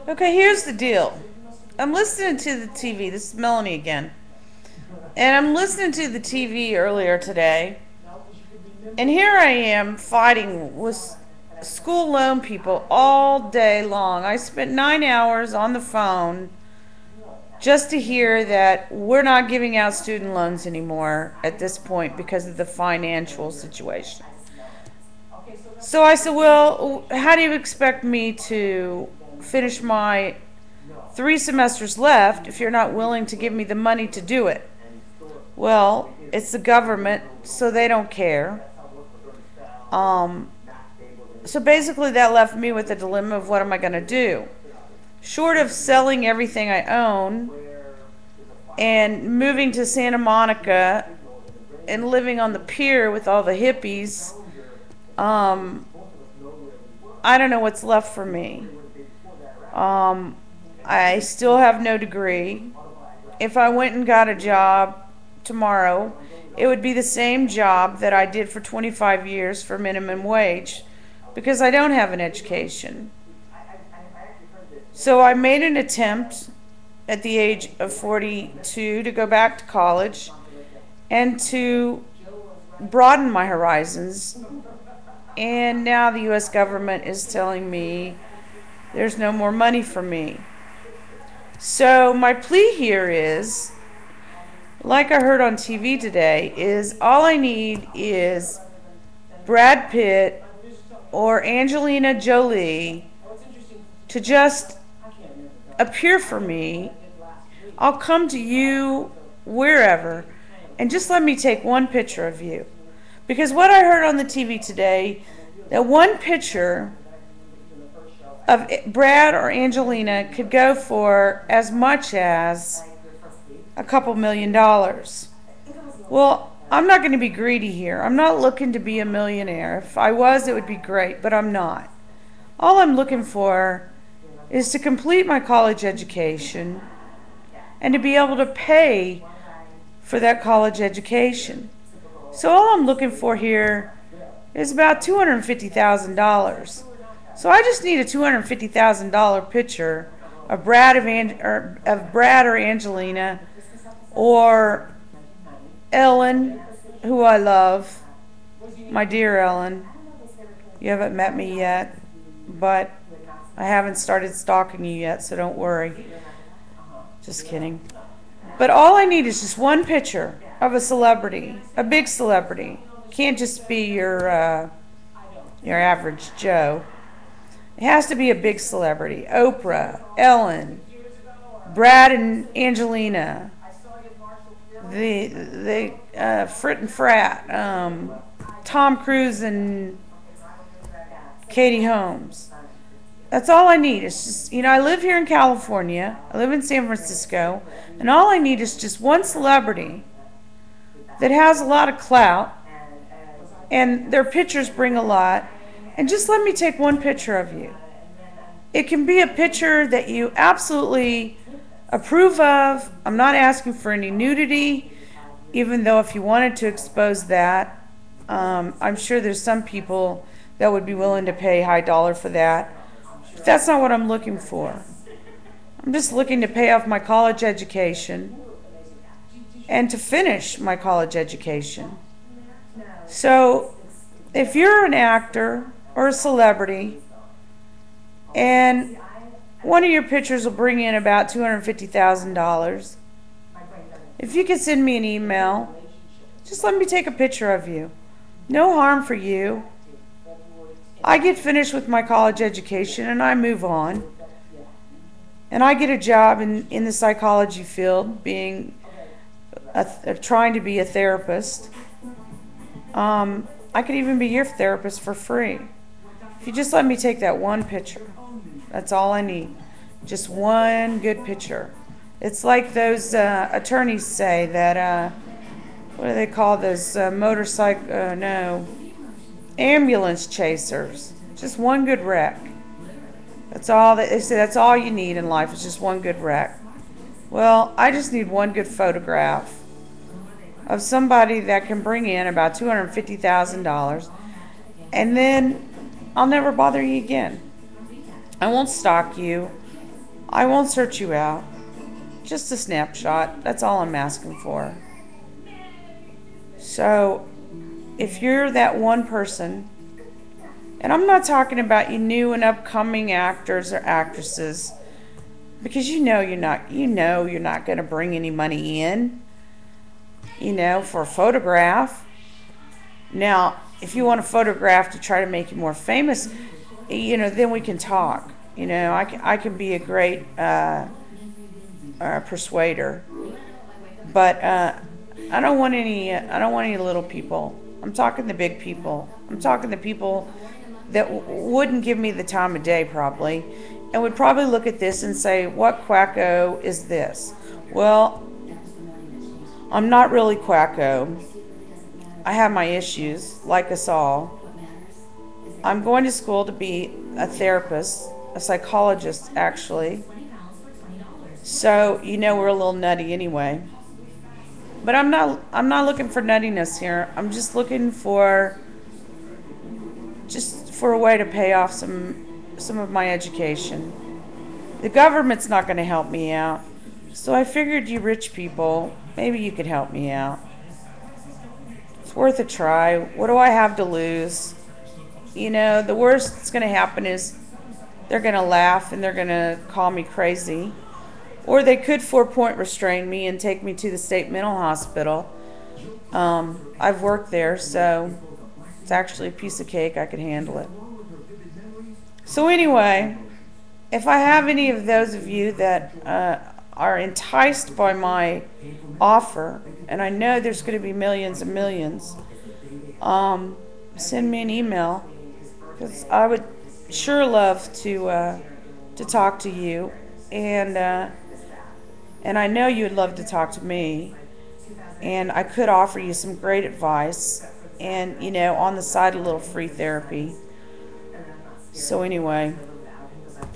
Okay, here's the deal. I'm listening to the TV. This is Melanie again. And I'm listening to the TV earlier today. And here I am fighting with school loan people all day long. I spent 9 hours on the phone just to hear that we're not giving out student loans anymore at this point because of the financial situation. So I said, well, how do you expect me to finish my 3 semesters left if you're not willing to give me the money to do it? Well, it's the government, so they don't care. So basically that left me with the dilemma of what am I going to do? Short of selling everything I own and moving to Santa Monica and living on the pier with all the hippies, I don't know what's left for me. I still have no degree. If I went and got a job tomorrow, it would be the same job that I did for 25 years for minimum wage because I don't have an education. So I made an attempt at the age of 42 to go back to college and to broaden my horizons. And now the U.S. government is telling me there's no more money for me. So my plea here is, like I heard on TV today, is all I need is Brad Pitt or Angelina Jolie to just appear for me. I'll come to you wherever and just let me take one picture of you. Because what I heard on the TV today, that one picture of Brad or Angelina could go for as much as a couple $1,000,000. Well, I'm not going to be greedy here. I'm not looking to be a millionaire. If I was, it would be great, but I'm not. All I'm looking for is to complete my college education and to be able to pay for that college education. So all I'm looking for here is about $250,000. So I just need a $250,000 picture of Brad or Angelina or Ellen, who I love, my dear Ellen. You haven't met me yet, but I haven't started stalking you yet, so don't worry. Just kidding. But all I need is just one picture of a celebrity, a big celebrity. Can't just be your average Joe. It has to be a big celebrity. Oprah, Ellen, Brad and Angelina, the Frit and Frat, Tom Cruise and Katie Holmes. That's all I need. It's just, I live here in California. I live in San Francisco. And all I need is just one celebrity that has a lot of clout and their pictures bring a lot. And just let me take one picture of you. It can be a picture that you absolutely approve of. I'm not asking for any nudity, even though if you wanted to expose that, I'm sure there's some people that would be willing to pay high dollar for that. But that's not what I'm looking for. I'm just looking to pay off my college education and to finish my college education. So if you're an actor or a celebrity and one of your pictures will bring in about $250,000, if you could send me an email, just let me take a picture of you. No harm for you. I get finished with my college education and I move on. And I get a job in the psychology field, being trying to be a therapist. I could even be your therapist for free. If you just let me take that one picture, that's all I need. Just one good picture. It's like those attorneys say that, what do they call those ambulance chasers. Just one good wreck. That's all they say. That's all you need in life is just one good wreck. Well, I just need one good photograph of somebody that can bring in about $250,000, and then I'll never bother you again. I won't stalk you. I won't search you out. Just a snapshot. That's all I'm asking for. So, if you're that one person, and I'm not talking about you new and upcoming actors or actresses, because you're not going to bring any money in, for a photograph. Now, if you want a photograph to try to make you more famous, then we can talk. I can be a great persuader, but I don't want any. I don't want any little people. I'm talking the big people. I'm talking the people that wouldn't give me the time of day probably, and would probably look at this and say, "What quacko is this?" Well, I'm not really quacko. I have my issues, like us all. I'm going to school to be a therapist, a psychologist, actually. So, we're a little nutty anyway. But I'm not looking for nuttiness here. I'm just looking for a way to pay off some of my education. The government's not going to help me out. So I figured you rich people, maybe you could help me out. It's worth a try. What do I have to lose? The worst that's going to happen is they're going to laugh and they're going to call me crazy. Or they could 4-point restrain me and take me to the state mental hospital. I've worked there, so it's actually a piece of cake. I could handle it. So anyway, if I have any of those of you that are enticed by my offer, and I know there's going to be millions and millions, send me an email, because I would sure love to talk to you, and I know you would love to talk to me, and I could offer you some great advice, and on the side a little free therapy. So anyway,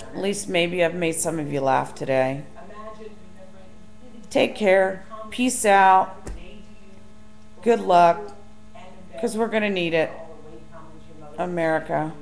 at least maybe I've made some of you laugh today. Take care. Peace out. Good luck, because we're going to need it. America.